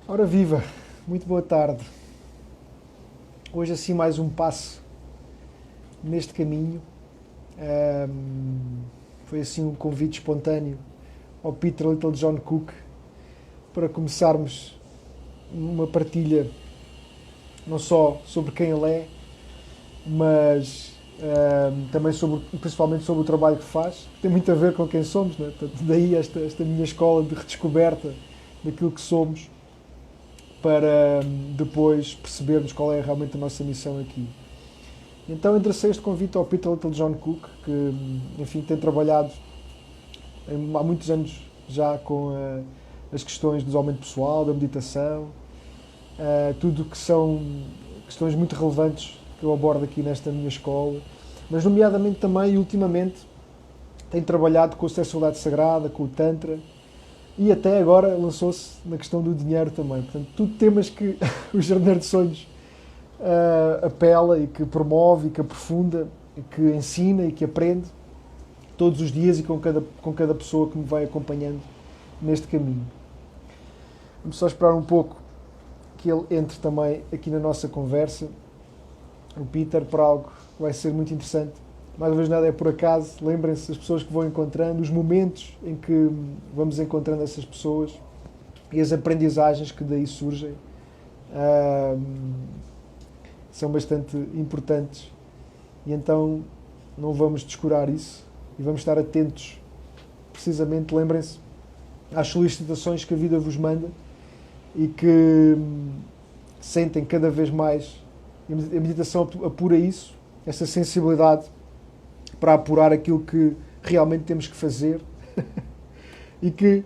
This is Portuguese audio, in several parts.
Ora viva, muito boa tarde. Hoje assim mais um passo neste caminho. Foi assim um convite espontâneo ao Peter Little John Cook para começarmos uma partilha não só sobre quem ele é, mas também principalmente sobre o trabalho que faz, que tem muito a ver com quem somos, né? Portanto, daí esta minha escola de redescoberta daquilo que somos para depois percebermos qual é realmente a nossa missão aqui. Então enderecei este convite ao Peter Little John Cook, que enfim, tem trabalhado há muitos anos já com as questões do desenvolvimento pessoal, da meditação, tudo que são questões muito relevantes que eu abordo aqui nesta minha escola, mas nomeadamente também e ultimamente tem trabalhado com a sexualidade sagrada, com o Tantra e até agora lançou-se na questão do dinheiro também. Portanto, tudo temas que o Jardineiro de Sonhos apela e que promove e que aprofunda e que ensina e que aprende todos os dias e com cada pessoa que me vai acompanhando neste caminho. Vamos só esperar um pouco que ele entre também aqui na nossa conversa. O Peter, para algo que vai ser muito interessante. Mais uma vez, nada é por acaso. Lembrem-se das pessoas que vão encontrando, os momentos em que vamos encontrando essas pessoas e as aprendizagens que daí surgem. São bastante importantes e então não vamos descurar isso e vamos estar atentos, precisamente, lembrem-se, às solicitações que a vida vos manda e que sentem cada vez mais. A meditação apura isso, essa sensibilidade para apurar aquilo que realmente temos que fazer e que,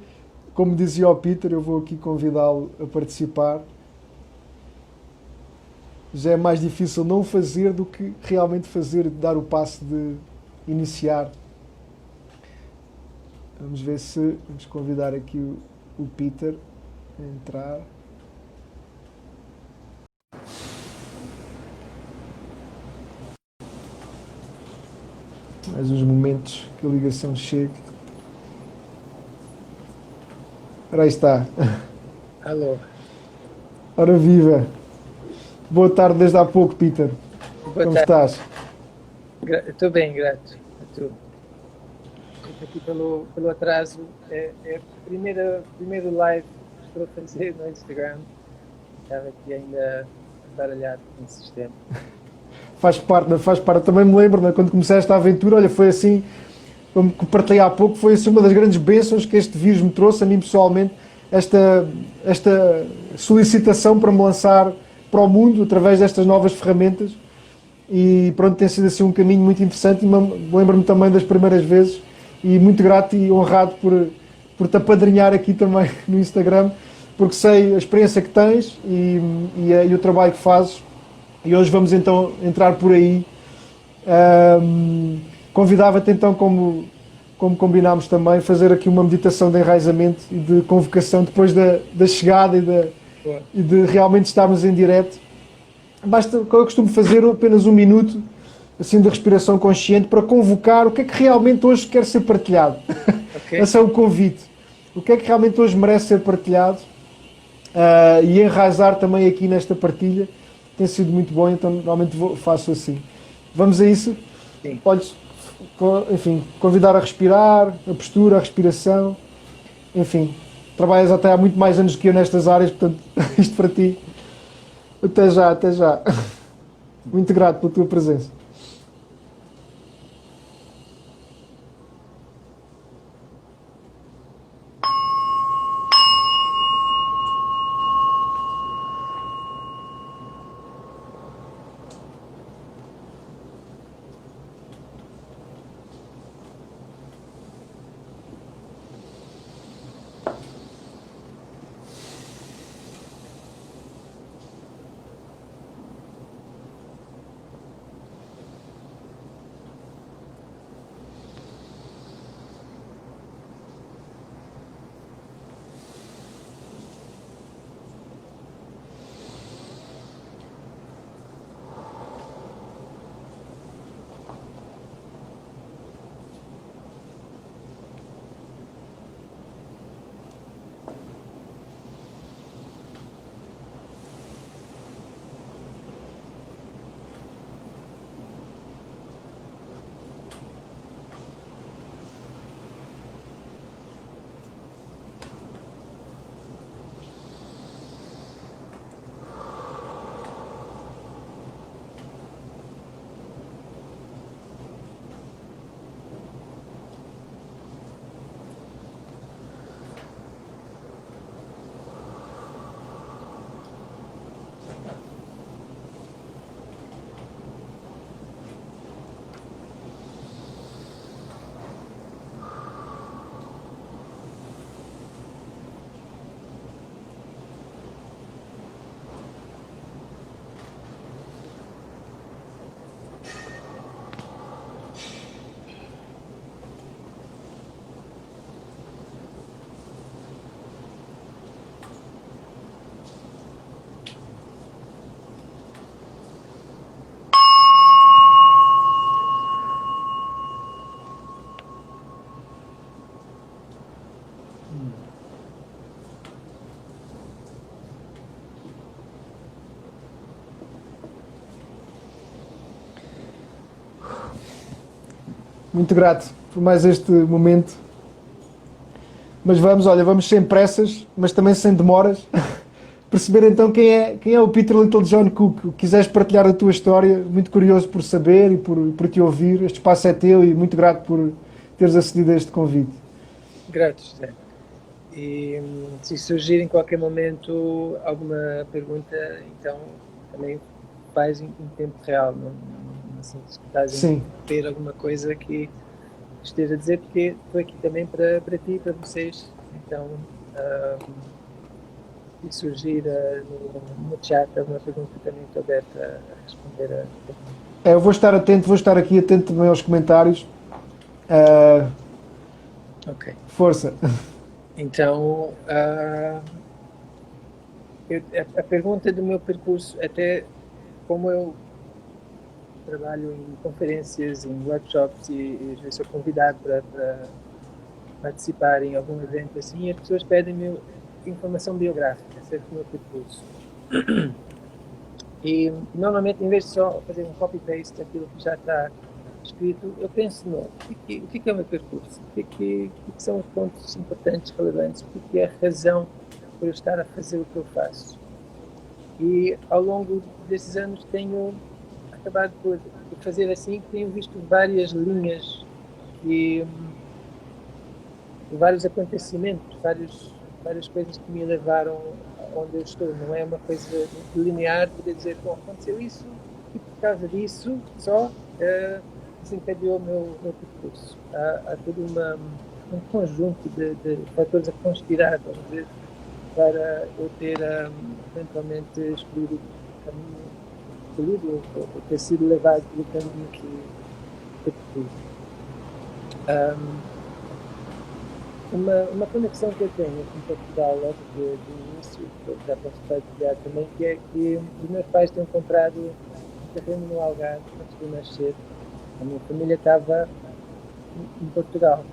como dizia o Peter, eu vou aqui convidá-lo a participar, já é mais difícil não fazer do que realmente fazer, dar o passo de iniciar. Vamos ver se vamos convidar aqui o Peter a entrar. Mais uns momentos que a ligação chegue. Ora aí está. Alô, Ora viva. Boa tarde desde há pouco, Peter. boa Como tarde. estás? Estou bem, grato. Estou. Desculpa aqui pelo atraso. É a primeiro live que estou a fazer no Instagram. Estava aqui ainda baralhado com o sistema. Faz parte, faz parte. Também me lembro, né, quando comecei esta aventura, olha, foi assim, como partilhei há pouco, foi assim uma das grandes bênçãos que este vírus me trouxe, a mim pessoalmente, esta solicitação para me lançar para o mundo através destas novas ferramentas. E pronto, tem sido assim um caminho muito interessante e lembro-me também das primeiras vezes e muito grato e honrado por te apadrinhar aqui também no Instagram, porque sei a experiência que tens e o trabalho que fazes. E hoje vamos então entrar por aí. Convidava-te então, como combinámos também, fazer aqui uma meditação de enraizamento e de convocação depois da chegada Boa. e de realmente estarmos em direto. Basta, eu costumo fazer apenas um minuto assim de respiração consciente para convocar o que é que realmente hoje quer ser partilhado. Ok? Esse é o convite. O que é que realmente hoje merece ser partilhado e enraizar também aqui nesta partilha. Tem sido muito bom, então normalmente faço assim. Vamos a isso? Sim. Podes, enfim, convidar a respirar, a postura, a respiração. Enfim, trabalhas até há muito mais anos do que eu nestas áreas, portanto, isto para ti. Até já, até já. Muito grato pela tua presença. Muito grato por mais este momento. Mas vamos sem pressas, mas também sem demoras. Perceber então quem é o Peter Little John Cook. Quiseres partilhar a tua história, muito curioso por saber e por te ouvir. Este espaço é teu e muito grato por teres acedido a este convite. Grato, José. E se surgir em qualquer momento alguma pergunta, então também faz em tempo real. Não se estás a ver alguma coisa que esteja a dizer, porque estou aqui também para ti e para vocês. Então, se surgir no chat alguma pergunta, também estou aberto a responder eu vou estar atento, vou estar aqui atento também aos comentários. Ok. Força. Então, a pergunta do meu percurso, até como eu trabalho em conferências, em workshops e às vezes sou convidado para participar em algum evento assim, e as pessoas pedem-me informação biográfica acerca do meu percurso. E normalmente, em vez de só fazer um copy-paste daquilo que já está escrito, eu penso no o que é o meu percurso, o que são os pontos importantes, relevantes, o que é a razão por eu estar a fazer o que eu faço. E ao longo desses anos tenho acabado por fazer assim, tenho visto várias linhas e vários acontecimentos, várias coisas que me levaram onde eu estou. Não é uma coisa linear de dizer, bom, aconteceu isso e por causa disso só desencadeou o meu percurso. Há todo um conjunto de fatores a conspirar, vamos dizer, para eu ter eventualmente escolhido o caminho escolhido ou ter sido levado pelo caminho que fui. Uma conexão que eu tenho com Portugal logo do início, que eu já posso partilhar também, que é que os meus pais tinham comprado um terreno no Algarve antes de eu nascer. A minha família estava em Portugal.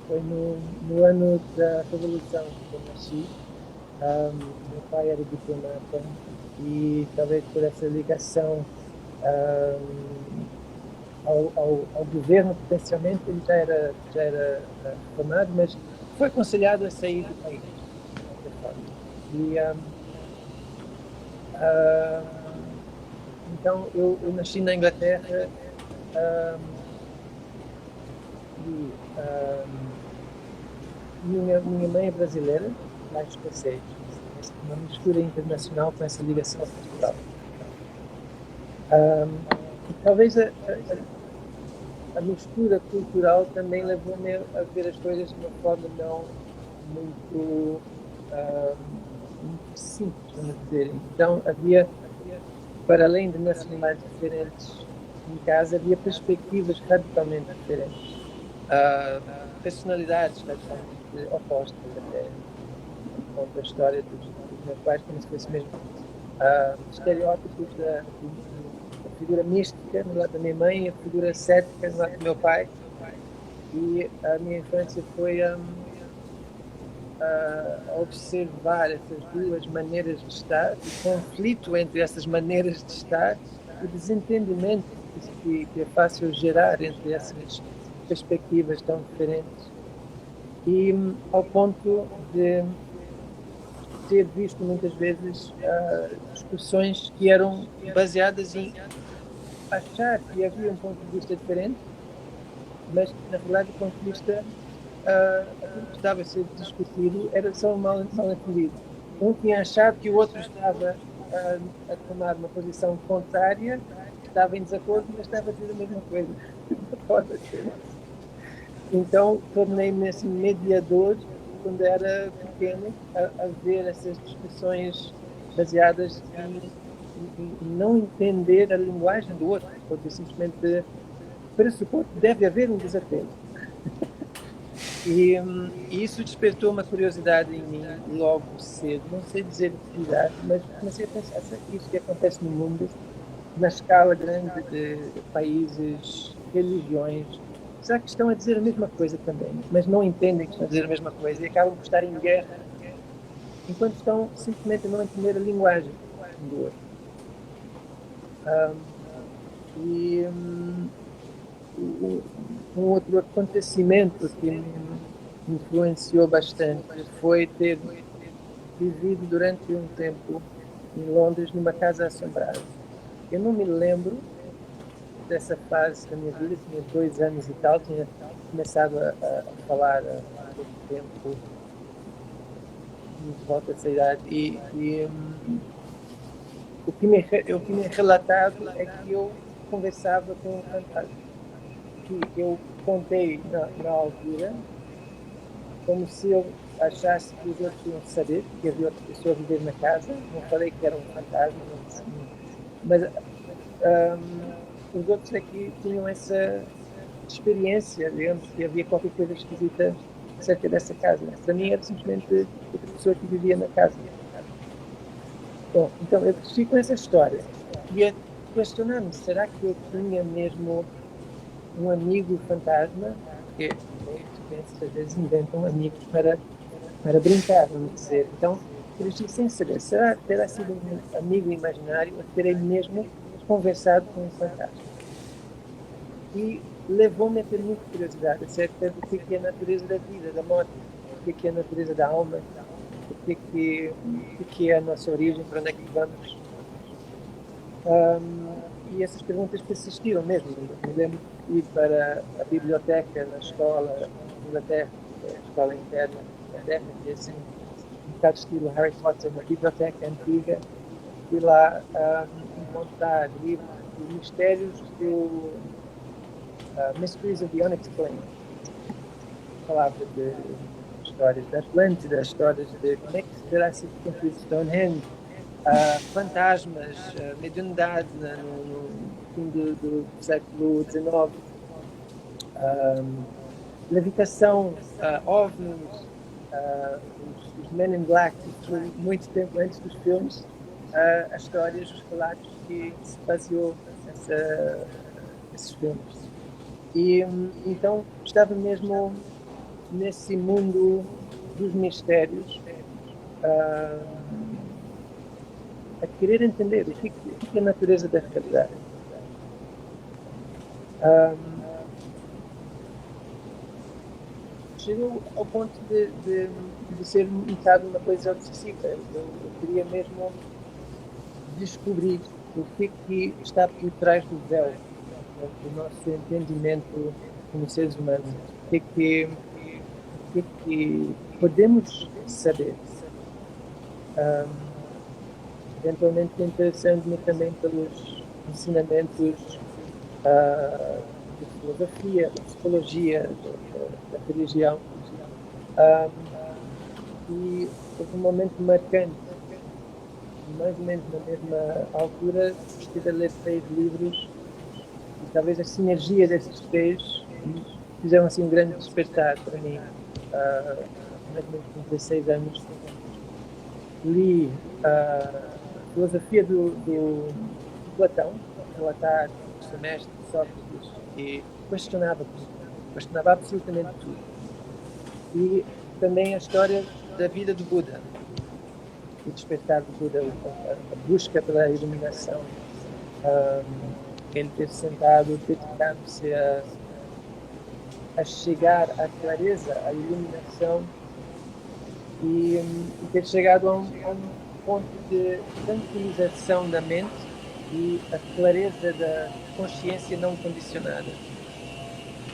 Foi no ano da Revolução que eu nasci. Meu pai era diplomata e talvez por essa ligação ao governo, potencialmente, ele já era reformado, mas foi aconselhado a sair do país. E, então, eu nasci na Inglaterra e minha mãe é brasileira, mais escocês. Uma mistura internacional com essa ligação a Portugal. E talvez a mistura cultural também levou-me a ver as coisas de uma forma não muito simples, vamos dizer. Então havia, para além de nacionalidades diferentes em casa, havia perspectivas radicalmente diferentes, personalidades radicalmente opostas, até contra a história dos meus pais, como se fosse mesmo estereótipos da figura mística no lado da minha mãe e a figura cética no lado do meu pai. E a minha infância foi a observar essas duas maneiras de estar, o conflito entre essas maneiras de estar, o desentendimento que é fácil gerar entre essas perspectivas tão diferentes. E ao ponto de ter visto muitas vezes discussões que eram baseadas em achar que havia um ponto de vista diferente, mas que, na verdade, o ponto de vista aquilo que estava a ser discutido era só mal entendido. Um tinha achado que o outro estava a tomar uma posição contrária, estava em desacordo, mas estava a dizer a mesma coisa. Então, tornei-me esse mediador quando era pequeno, a ver essas discussões baseadas em não entender a linguagem do outro, porque simplesmente pressupor que deve haver um desacordo. E isso despertou uma curiosidade em mim logo cedo, não sei dizer que idade, mas comecei a pensar que isso que acontece no mundo, na escala grande de países, religiões, apesar que estão a dizer a mesma coisa também, mas não entendem que estão a dizer a mesma coisa e acabam por estar em guerra, enquanto estão simplesmente a não entender a linguagem um do outro. Um outro acontecimento que me influenciou bastante foi ter vivido durante um tempo em Londres numa casa assombrada. Eu não me lembro dessa fase da minha vida, tinha 2 anos e tal, tinha começado a falar há pouco tempo, de volta dessa idade, o que me é relatado é que eu conversava com um fantasma, que eu contei na altura, como se eu achasse que os outros iam saber que havia outra pessoa a viver na casa. Não falei que era um fantasma, mas os outros aqui tinham essa experiência, digamos, que havia qualquer coisa esquisita acerca dessa casa. Para mim era simplesmente outra pessoa que vivia na casa. Bom, então eu cresci com essa história e a questionar-me, será que eu tinha mesmo um amigo fantasma? Porque às vezes inventam amigos para brincar, vamos dizer. Então, cresci sem saber, será que terá sido um amigo imaginário ou terei mesmo conversado com um fantasma? E levou-me a ter muita curiosidade acerca do que é a natureza da vida, da morte, o que é a natureza da alma, o que é a nossa origem, para onde é que vamos. E essas perguntas persistiram mesmo. Me lembro de ir para a biblioteca na escola, na Inglaterra, a escola interna da Inglaterra, que é assim, um bocado estilo Harry Potter, uma biblioteca antiga, e lá encontrar livros de mistérios do Mysteries of the Unexplained. Falava de histórias da Atlântida, histórias de como é que terá sido construído Stonehenge, fantasmas, mediunidade no fim do século XIX, levitação, OVNIs, os Men in Black, muito tempo antes dos filmes, as histórias, os relatos que se baseou esses filmes. E então estava mesmo nesse mundo dos mistérios, a querer entender o que é a natureza da realidade. Chegou ao ponto de ser um bocado uma coisa obsessiva. Eu queria mesmo descobrir o que está por trás do véu do nosso entendimento como seres humanos. O que podemos saber. Eventualmente interessando-me também pelos ensinamentos de filosofia, da psicologia, da religião. E houve um momento marcante, mais ou menos na mesma altura, estive a ler 3 livros e talvez a sinergia desses 3 fizeram assim um grande despertar para mim. Mais ou menos com 16 anos, li a filosofia do Platão, relatar o semestre de Sócrates, e questionava absolutamente tudo. E também a história da vida do Buda, o despertar do Buda, a busca pela iluminação, ele ter sentado, dedicado-se a chegar à clareza, à iluminação, e ter chegado a um ponto de tranquilização da mente e a clareza da consciência não condicionada.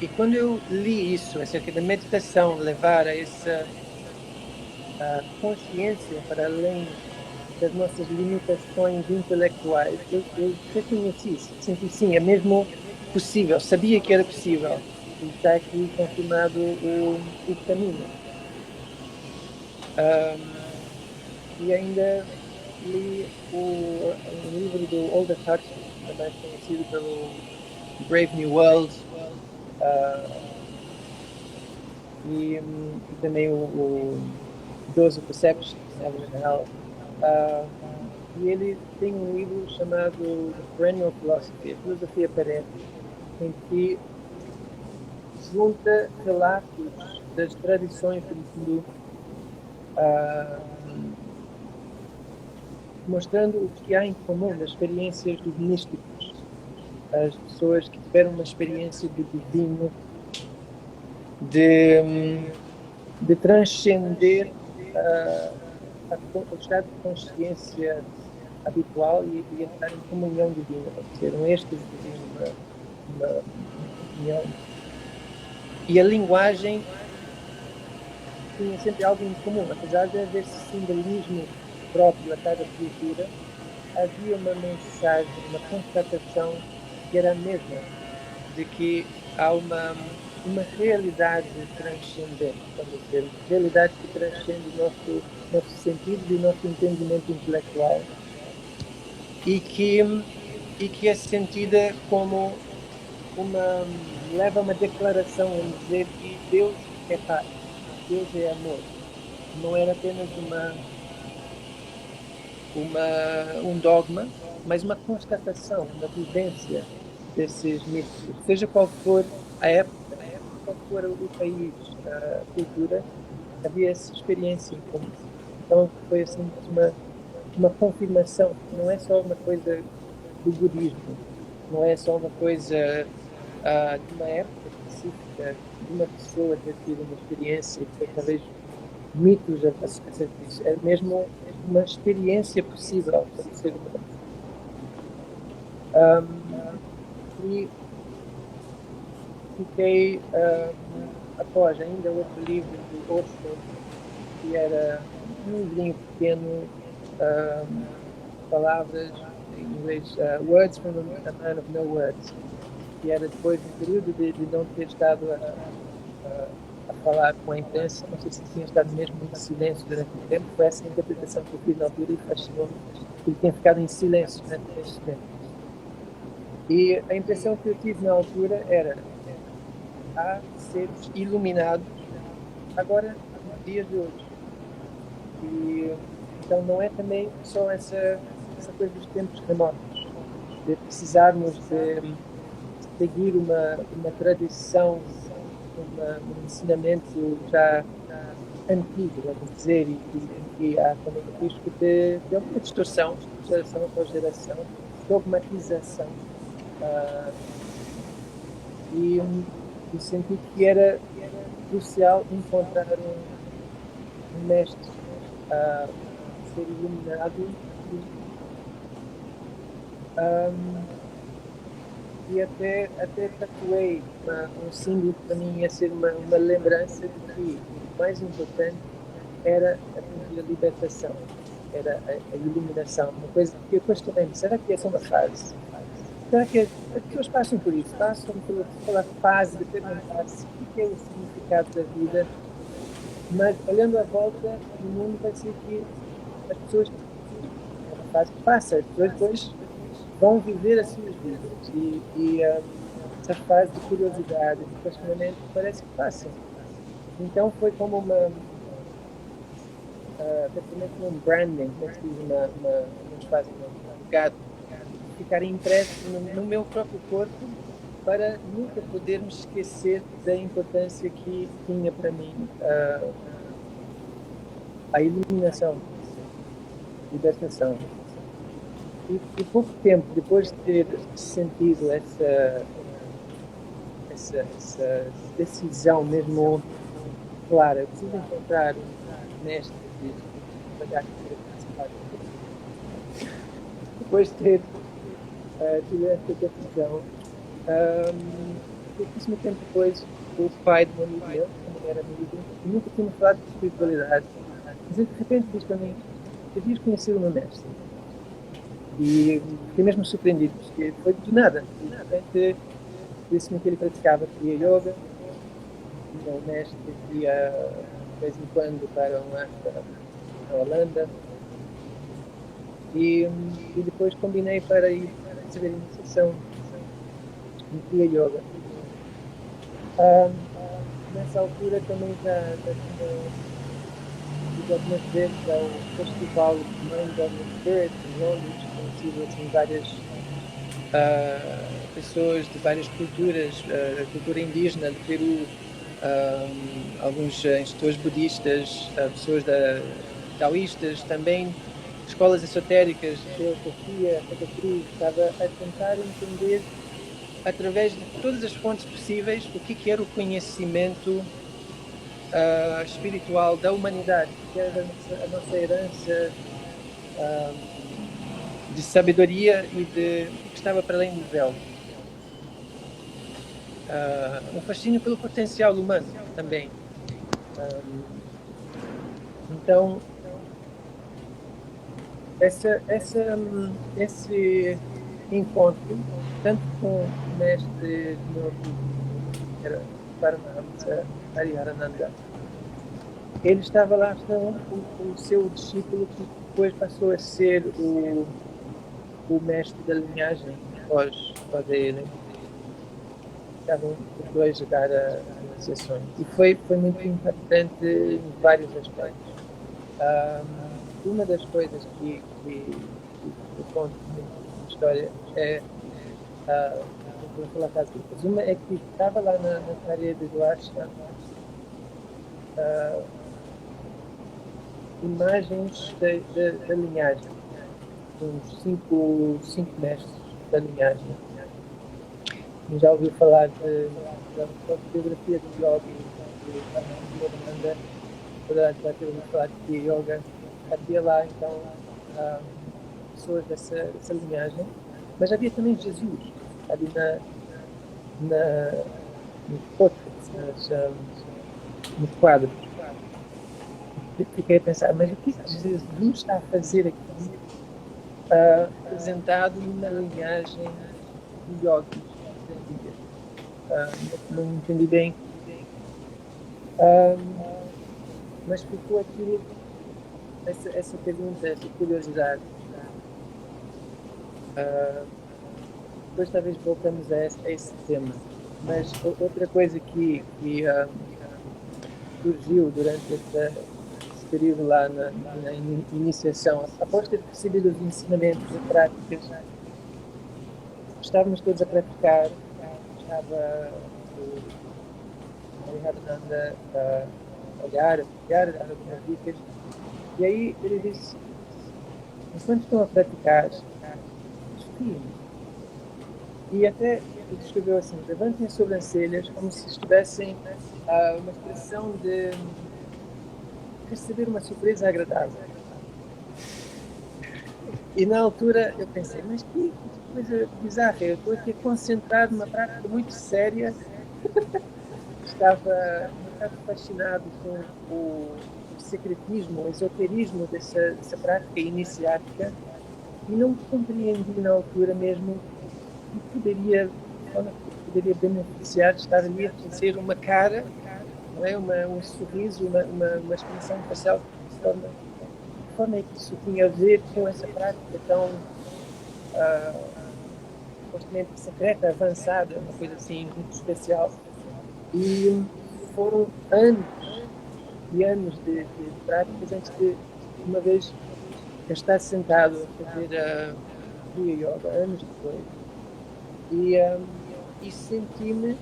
E quando eu li isso, acerca da meditação, levar a essa consciência para além das nossas limitações intelectuais, eu reconheci isso, senti sim, é mesmo possível, sabia que era possível, e está aqui confirmado o caminho. E ainda li o livro do Aldous Huxley, também conhecido pelo Brave New World, e também o Dose of Perception, Heaven and Hell. E ele tem um livro chamado The Perennial Philosophy, a filosofia perene, em que junta relatos das tradições do Hindu, mostrando o que há em comum nas experiências dos místicos, as pessoas que tiveram uma experiência de divino, de transcender o estado de consciência habitual e entrar em comunhão divina. Serão estes uma opinião. E a linguagem tinha sempre algo em comum, apesar de haver esse simbolismo próprio a cada cultura, havia uma mensagem, uma constatação que era a mesma, de que há uma realidade transcendente, vamos dizer, realidade que transcende o nosso sentido e o nosso entendimento intelectual e que é sentida como leva uma declaração a dizer que Deus é paz, Deus é amor. Não era apenas um dogma, mas uma constatação, uma vivência desses mitos. Seja qual for a época, qual for o país, a cultura, havia essa experiência em comum. Então foi assim uma confirmação. Não é só uma coisa do budismo, não é só uma coisa de uma época específica, de uma pessoa ter tido uma experiência que talvez mitos a ser disso. É mesmo uma experiência possível para o ser humano. E fiquei, após ainda outro livro de Osho, que era um livrinho pequeno, palavras em inglês, Words from a Man of No Words, que era depois de um período de não ter estado a falar com a imprensa, não sei se tinha estado mesmo em silêncio durante um tempo, foi essa a interpretação que eu fiz na altura e fascinou-me, que ele tinha ficado em silêncio durante esse tempo. E a impressão que eu tive na altura era: há seres iluminados agora, nos dias de hoje. E então não é também só essa coisa dos tempos remotos, de precisarmos de seguir uma tradição, um ensinamento já antigo, vamos dizer, e há também o risco de alguma distorção, geração após geração, dogmatização. E senti que era crucial encontrar um mestre, ser iluminado e até tatuei um símbolo que para mim ia ser uma lembrança de que o mais importante era atingir a libertação, era a iluminação, uma coisa que eu questionei-me: será que essa é uma fase? Será que as pessoas passam por isso? Passam pela fase de perguntar-se o que é o significado da vida? Mas, olhando à volta do mundo, vai ser que as pessoas, é uma fase que passa, as pessoas depois vão viver as suas vidas. E essa fase de curiosidade, de questionamento, parece que passa. Então, foi como praticamente um branding, como se diz, eles fazem um legado, ficar impresso no meu próprio corpo, para nunca poder me esquecer da importância que tinha para mim a iluminação, a libertação. E pouco tempo depois de ter sentido essa decisão mesmo clara, eu preciso encontrar um mestre de trabalhar depois de ter tido essa decisão, pouquíssimo tempo depois, o pai de um amigo meu, também era amigo, e nunca tinha falado de espiritualidade, mas ele de repente disse para mim: devias conhecer o meu mestre. E fiquei mesmo surpreendido, porque foi do nada. E de repente disse-me que ele praticava Kriya Yoga, e o mestre ia de vez em quando para a Holanda, e depois combinei para ir fazer a iniciação em Kriya Yoga. Nessa altura também já tinha algumas vezes ao festival Mind of the Spirit em Londres, conhecido assim várias pessoas de várias culturas, a cultura indígena do Peru, alguns instrutores budistas, pessoas taoístas, também escolas esotéricas, teosofia, Santa Cruz, estava a tentar entender através de todas as fontes possíveis o que era o conhecimento espiritual da humanidade, que era a nossa herança de sabedoria e que estava para além do véu. Um fascínio pelo potencial humano também. Então, esse encontro, tanto com o mestre meu que era Paramahamsa Hariharananda, ele estava lá com o seu discípulo, que depois passou a ser o mestre da linhagem após ele. Estavam os dois a dar as iniciações. E foi muito impactante em vários aspectos. Uma das coisas que eu conto na história é, vou falar caso depois, uma é que estava lá na parede do ashram imagens da linhagem, uns cinco mestres da linhagem. Já ouviu falar da biografia do yogi, de Yogananda, já ter ouvido falar de yoga. Havia lá, então, pessoas dessa linhagem, mas havia também Jesus, ali no portrait, no quadro. Fiquei a pensar, mas o que Jesus está a fazer aqui, apresentado numa linhagem de yogis da Índia? Não entendi bem, mas ficou aquilo, essa pergunta, essa curiosidade. Depois talvez voltamos a esse tema, mas outra coisa que surgiu durante esse período lá na iniciação, após ter recebido os ensinamentos e práticas, estávamos todos a praticar, estava o Hariharananda a olhar algumas dicas, e aí ele disse: enquanto estão a praticar, estudiem. E até ele escreveu assim: levantem as sobrancelhas como se estivessem uma expressão de receber uma surpresa agradável. E na altura eu pensei, mas que coisa bizarra, eu estou aqui concentrado numa prática muito séria. Estava fascinado com o secretismo, o esoterismo dessa prática iniciática, e não compreendi na altura mesmo que poderia beneficiar de estar ali a fazer uma cara, não é? Um sorriso, uma expressão facial, de forma é que isso tinha a ver com essa prática tão supostamente secreta, avançada, uma coisa assim muito especial. E foram anos e anos de práticas antes de uma vez estar sentado a fazer a Kriya Yoga, anos depois. E senti-me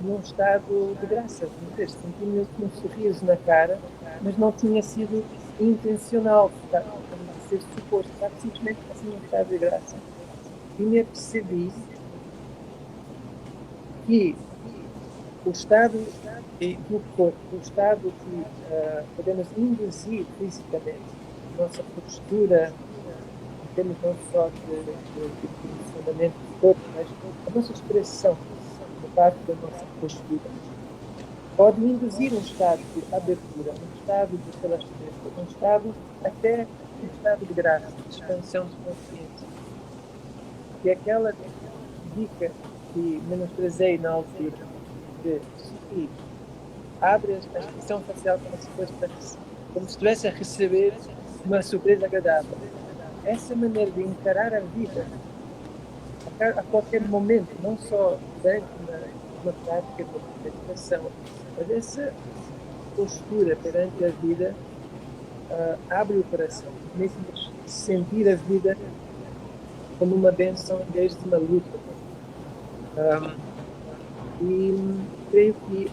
num estado de graça, senti-me com um sorriso na cara, mas não tinha sido intencional, de ser suposto, estava simplesmente assim num estado de graça. E me apercebi que o estado do corpo, o estado que podemos induzir fisicamente, a nossa postura, em termos não só de funcionamento do corpo, mas a nossa expressão, da parte da nossa postura, pode induzir um estado de abertura, um estado de relaxamento, um estado até um estado de graça, de expansão de consciência. E aquela dica que menosprezei na altura, de sorrir, abre a expressão facial como se estivesse a receber uma surpresa agradável. Essa maneira de encarar a vida a qualquer momento, não só durante uma prática de meditação, mas essa postura perante a vida abre o coração, mesmo sentir a vida como uma bênção em vez de uma luta. E creio que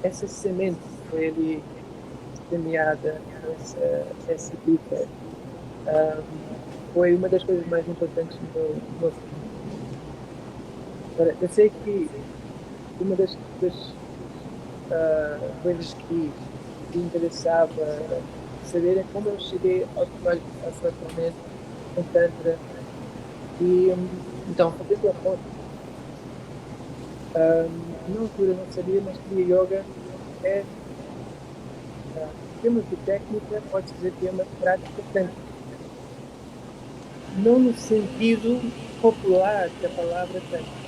essa semente foi ali semeada, essa dica, foi uma das coisas mais importantes no meu filho. Agora, eu sei que uma das coisas que me interessava saber é como eu cheguei ao seu atualmente com Tantra. E então, fazendo a conta, na altura não sabia, mas Kriya Yoga é, em termos de técnica, pode dizer que é uma prática tântrica. Não no sentido popular da palavra Tantra,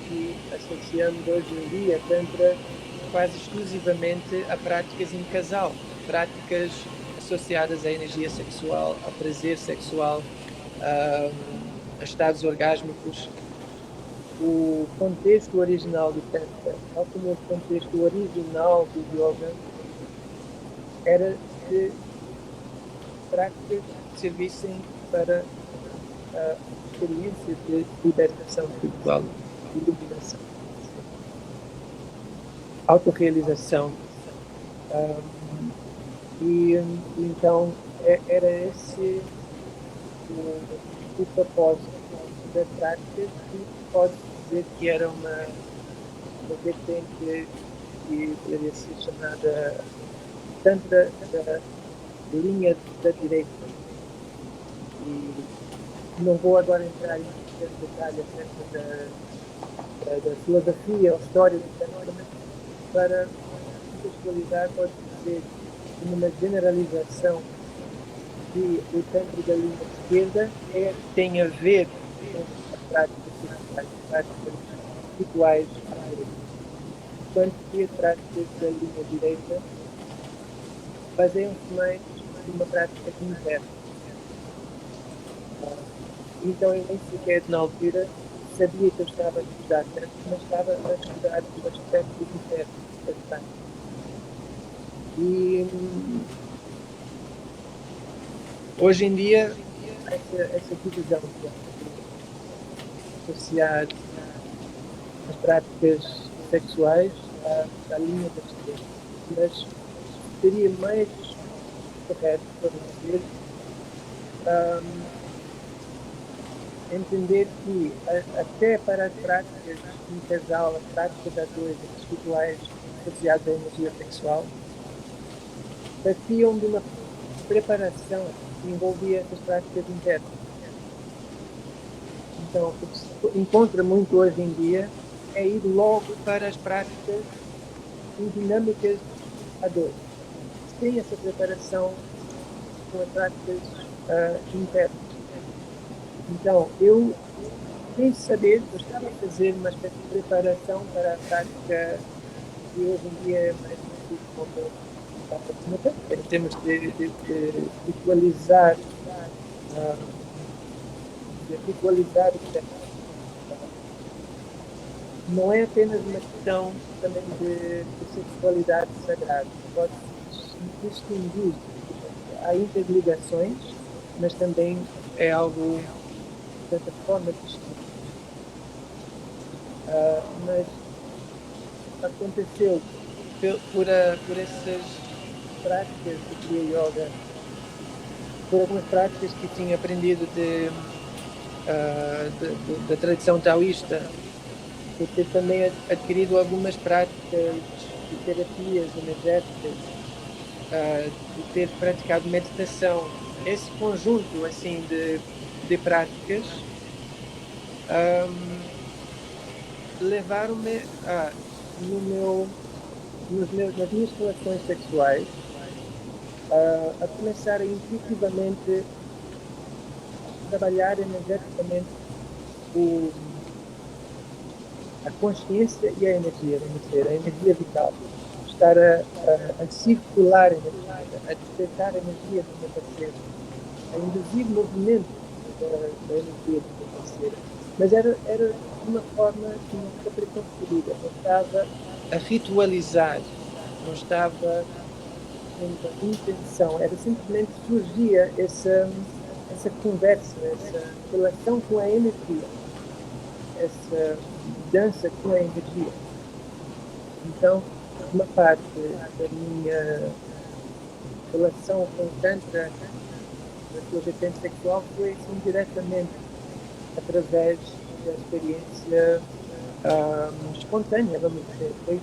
que associamos hoje em dia Tantra quase exclusivamente a práticas em casal, práticas associadas à energia sexual, ao prazer sexual, a estados orgásmicos. O contexto original do Tantra, tal como o contexto original do Yoga, era de práticas que servissem para a experiência de libertação espiritual, de iluminação, autorrealização. E então era esse o propósito da prática, que pode dizer que era uma vertente que deveria ser chamada Tantra da linha da direita. E não vou agora entrar em detalhe acerca da filosofia ou história do Tantra, mas para contextualizar, pode dizer uma generalização que o Tantra da linha esquerda tem a ver com as práticas rituais, enquanto que as práticas da linha direita baseiam-se mais numa prática interna. Então eu nem sequer na altura sabia que eu estava a estudar Tantra, mas estava a estudar os aspectos internos das práticas. E hoje em dia essa divisão de associar as práticas sexuais à linha da esquerda, mas seria mais correto para dizer entender que até para as práticas em casal, as práticas a dois, as rituais associadas à energia sexual, partiam de uma preparação que envolvia essas práticas internas. Então, o que se encontra muito hoje em dia é ir logo para as práticas em dinâmicas a dois, sem essa preparação com as práticas internas. Então, eu, sem saber, eu estava a fazer uma espécie de preparação para a prática que hoje em dia é mais conhecida como em termos de ritualizar o tempo. Não é apenas uma questão também de sexualidade sagrada. Pode-se distinguir. Há interligações, mas também é algo, de certa forma, distinto. Mas aconteceu por essas práticas de Kriya Yoga, por algumas práticas que tinha aprendido da tradição taoísta, por ter também adquirido algumas práticas de terapias energéticas, de ter praticado meditação. Esse conjunto assim de práticas levaram-me nas minhas relações sexuais a começar a intuitivamente trabalhar energeticamente a consciência e a energia, a energia vital. Estar a circular a energia, a despertar a energia do meu parceiro, a induzir movimento da energia do meu parceiro. Mas era de uma forma que não estava preconcebida, não estava a ritualizar, não estava com intenção, era simplesmente surgia essa conversa, essa relação com a energia. essa mudança com a energia. Então, uma parte da minha relação com o Tantra, da sua vertente sexual, foi assim, diretamente através da experiência espontânea, vamos dizer. Foi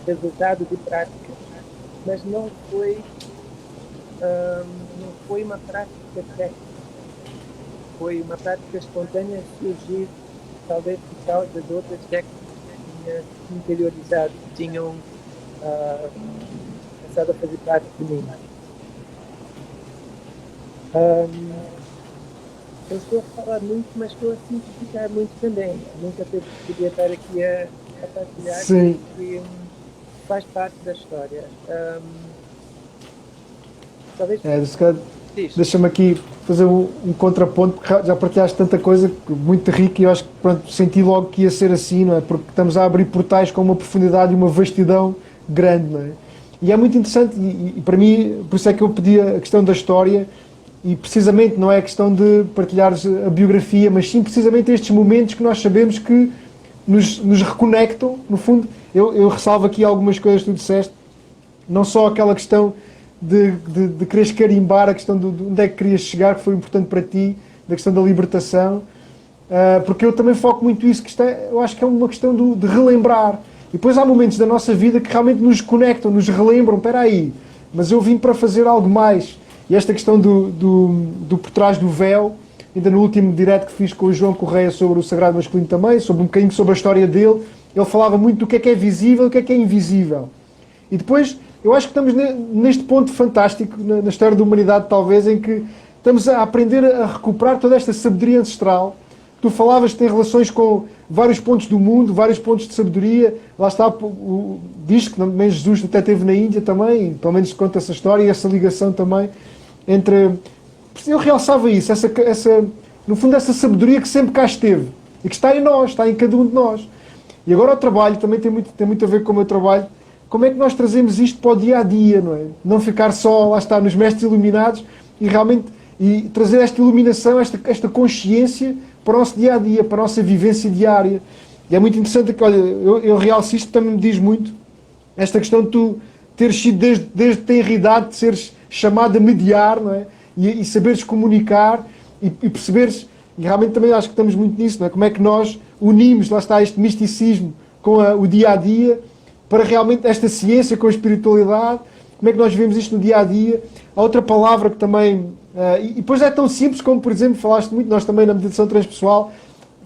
resultado de prática, mas não foi uma prática técnica. Foi uma prática espontânea a surgir, talvez por causa de outras técnicas que tinha interiorizado, que tinham começado a fazer parte de mim. Eu estou a falar muito, mas estou a simplificar muito também. Nunca podia estar aqui a partilhar, Sim. que faz parte da história. Talvez... Deixa-me aqui fazer um contraponto, porque já partilhaste tanta coisa, muito rica, e eu acho que pronto, senti logo que ia ser assim, não é? Porque estamos a abrir portais com uma profundidade e uma vastidão grande, não é? E é muito interessante, e para mim, por isso é que eu pedi a questão da história, e precisamente não é a questão de partilhares a biografia, mas sim precisamente estes momentos que nós sabemos que nos reconectam, no fundo. Eu ressalvo aqui algumas coisas que tu disseste, não só aquela questão de quereres carimbar a questão de onde é que querias chegar, que foi importante para ti, da questão da libertação, porque eu também foco muito isso, que eu acho que é uma questão de relembrar. E depois há momentos da nossa vida que realmente nos conectam, nos relembram, espera aí, mas eu vim para fazer algo mais. E esta questão do por trás do véu, ainda no último direto que fiz com o João Correia sobre o Sagrado Masculino também, sobre um bocadinho sobre a história dele, ele falava muito do que é visível e o que é invisível. E depois, eu acho que estamos neste ponto fantástico, na história da humanidade talvez, em que estamos a aprender a recuperar toda esta sabedoria ancestral. Tu falavas que tem relações com vários pontos do mundo, vários pontos de sabedoria. Lá está, diz que também Jesus até esteve na Índia também, pelo menos conta essa história e essa ligação também entre... Eu realçava isso, no fundo essa sabedoria que sempre cá esteve e que está em nós, está em cada um de nós. E agora o trabalho também tem muito a ver com o meu trabalho. Como é que nós trazemos isto para o dia-a-dia, não é? Não ficar só, lá está, nos mestres iluminados e realmente trazer esta iluminação, esta consciência para o nosso dia-a-dia, para a nossa vivência diária. E é muito interessante que, olha, eu realço isto, também me diz muito, esta questão de tu teres sido desde tenra idade, de seres chamado a mediar, não é? E saberes comunicar e perceberes, e realmente também acho que estamos muito nisso, não é? Como é que nós unimos, lá está, este misticismo com o dia-a-dia, para realmente esta ciência com a espiritualidade, como é que nós vivemos isto no dia-a-dia. Há outra palavra que também... e depois é tão simples como, por exemplo, falaste muito, nós também na meditação transpessoal,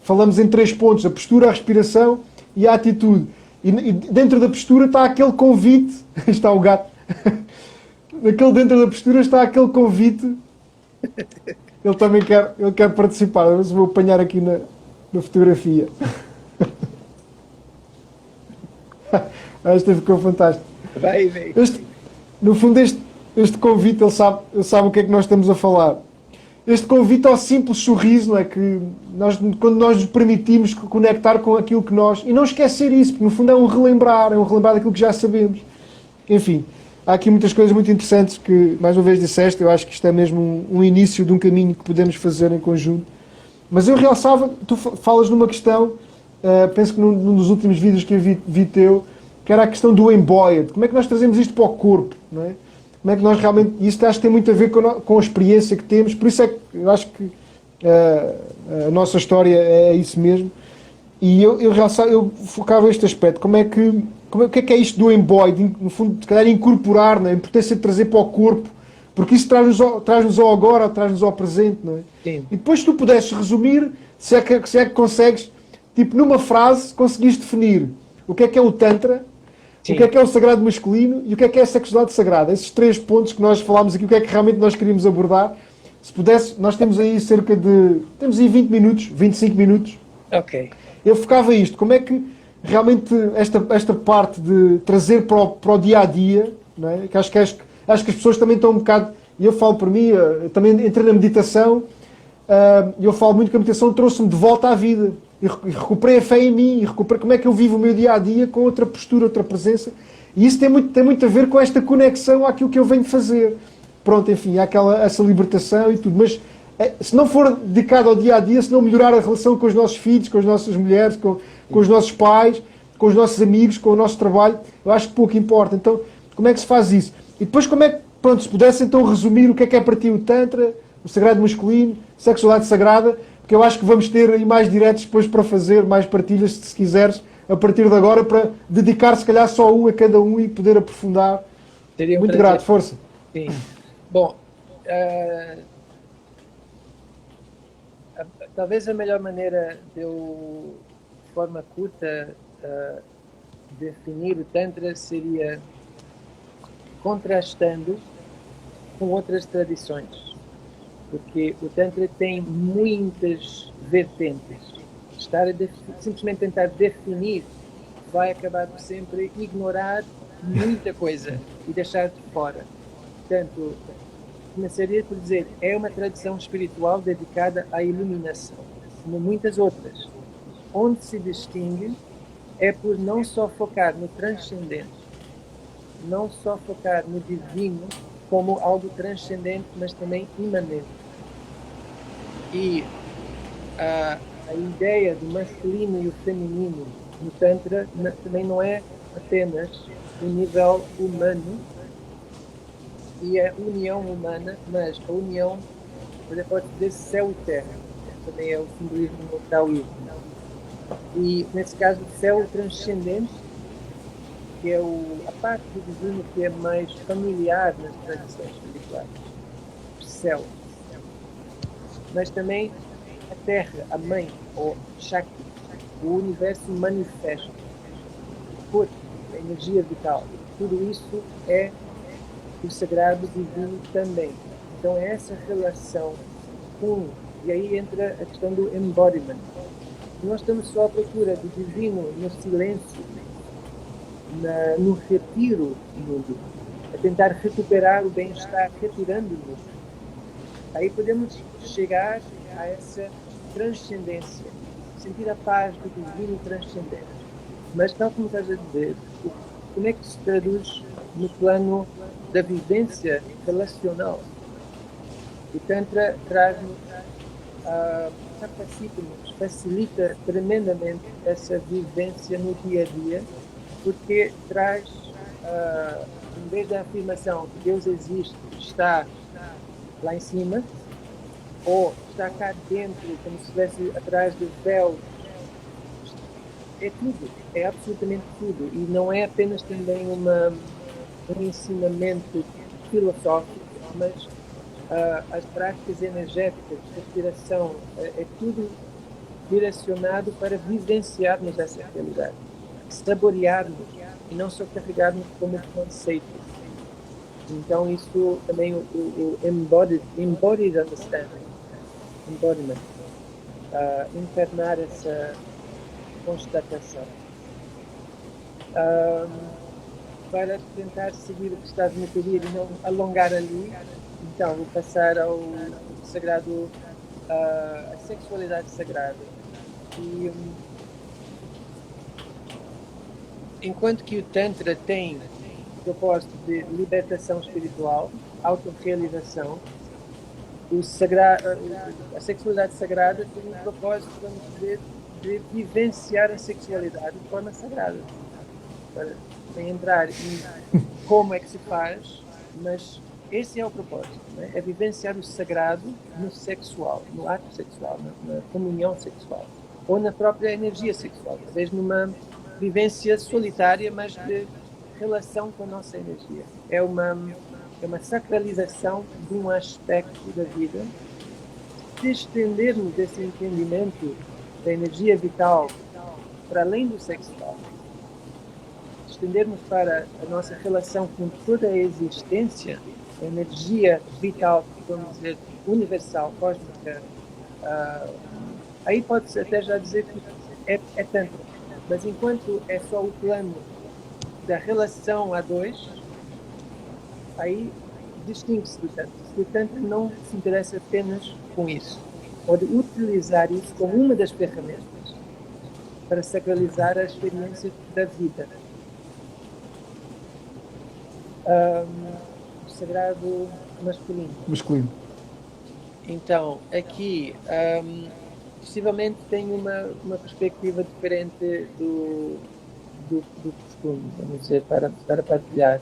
falamos em 3 pontos, a postura, a respiração e a atitude. E dentro da postura está aquele convite, está o gato, dentro da postura está aquele convite, ele também quer participar, mas vou apanhar aqui na fotografia. Esta ficou fantástica. No fundo, este convite, ele sabe o que é que nós estamos a falar. Este convite ao simples sorriso, não é? Que quando nós nos permitimos conectar com aquilo que nós... E não esquecer isso, porque no fundo é um relembrar daquilo que já sabemos. Enfim, há aqui muitas coisas muito interessantes que, mais uma vez disseste, eu acho que isto é mesmo um início de um caminho que podemos fazer em conjunto. Mas eu realçava, tu falas numa questão, penso que num dos últimos vídeos que eu vi teu, que era a questão do embodied. Como é que nós trazemos isto para o corpo, não é? Como é que nós realmente... Isso acho que tem muito a ver com a experiência que temos, por isso é que eu acho que a nossa história é isso mesmo. E eu focava este aspecto. O que é isto do embodied? No fundo, se calhar incorporar, não é? A importância de trazer para o corpo, porque isso traz-nos ao agora, traz-nos ao presente, não é? Sim. E depois se tu pudesses resumir, se é que consegues, tipo numa frase, conseguires definir o que é o Tantra, sim, o que é o sagrado masculino e o que é a sexualidade sagrada. Esses 3 pontos que nós falámos aqui, o que é que realmente nós queríamos abordar. Se pudesse, nós temos aí temos aí 20 minutos, 25 minutos. Ok. Eu focava isto, como é que realmente esta parte de trazer para o dia-a-dia, não é? Que acho que as pessoas também estão um bocado, e eu falo por mim, eu também entrei na meditação, e eu falo muito que a meditação trouxe-me de volta à vida. E recuperei a fé em mim, e recuperei como é que eu vivo o meu dia-a-dia com outra postura, outra presença. E isso tem muito a ver com esta conexão àquilo que eu venho fazer. Pronto, enfim, há essa libertação e tudo. Mas se não for dedicado ao dia a dia, se não melhorar a relação com os nossos filhos, com as nossas mulheres, com os nossos pais, com os nossos amigos, com o nosso trabalho, eu acho que pouco importa. Então, como é que se faz isso? E depois, como é que, pronto, se pudesse então resumir o que é para ti o Tantra, o sagrado masculino, sexualidade sagrada, porque eu acho que vamos ter aí mais diretos depois para fazer, mais partilhas, se quiseres, a partir de agora, para dedicar se calhar só um a cada um e poder aprofundar. Seria um Muito prazer. grato, força. Sim. Bom, talvez a melhor maneira de eu, de forma curta, definir o Tantra seria contrastando com outras tradições. Porque o Tantra tem muitas vertentes. Simplesmente tentar definir vai acabar por sempre ignorar muita coisa e deixar de fora. Portanto, começaria por dizer, é uma tradição espiritual dedicada à iluminação, como muitas outras. Onde se distingue é por não só focar no transcendente, não só focar no divino como algo transcendente, mas também imanente. E a ideia do masculino e o feminino no Tantra também não é apenas o nível humano e a união humana, mas a união, pode dizer, céu e terra. Também é o simbolismo do taoísmo. E, nesse caso, o céu transcendente, que é a parte do divino que é mais familiar nas tradições espirituais. O céu. Mas também a terra, a mãe, ou Shakti, o universo manifesto, o corpo, a energia vital. Tudo isso é o sagrado divino também. Então é essa relação com, e aí entra a questão do embodiment. Nós estamos só à procura do divino no silêncio, no retiro mudo, a tentar recuperar o bem-estar, retirando-nos. Aí podemos chegar a essa transcendência, sentir a paz do divino transcendente. Mas, tal como estás a dizer, como é que se traduz no plano da vivência relacional? O Tantra traz-nos, capacita-nos, facilita tremendamente essa vivência no dia a dia, porque traz, em vez da afirmação que Deus existe, está lá em cima, ou está cá dentro, como se estivesse atrás do véu, é tudo, é absolutamente tudo. E não é apenas também um ensinamento filosófico, mas as práticas energéticas, respiração, é tudo direcionado para vivenciarmos essa realidade, saborearmos e não só carregarmos como conceito. Então isso também o embodied understanding, embodiment, encarnar essa constatação. Para tentar seguir o que estás a me pedir e não alongar ali, então vou passar ao sagrado, a sexualidade sagrada. E enquanto que o Tantra tem o propósito de libertação espiritual, autorrealização, a sexualidade sagrada tem um propósito, vamos dizer, de vivenciar a sexualidade de forma sagrada. Sem entrar em como é que se faz, mas esse é o propósito, né? É vivenciar o sagrado no sexual, no ato sexual, na comunhão sexual, ou na própria energia sexual, talvez numa vivência solitária, mas de relação com a nossa energia. É uma sacralização de um aspecto da vida, de estendermos esse entendimento da energia vital para além do sexual, estendermos para a nossa relação com toda a existência, a energia vital, vamos dizer, universal, cósmica. Aí pode-se até já dizer que é tanto, mas enquanto é só o plano da relação a dois, aí distingue-se do Tantra. O Tantra não se interessa apenas com isso, ou de utilizar isso como uma das ferramentas para sacralizar a experiência da vida. O sagrado masculino. Então, aqui, possivelmente tenho uma perspectiva diferente do costume, vamos dizer, para partilhar.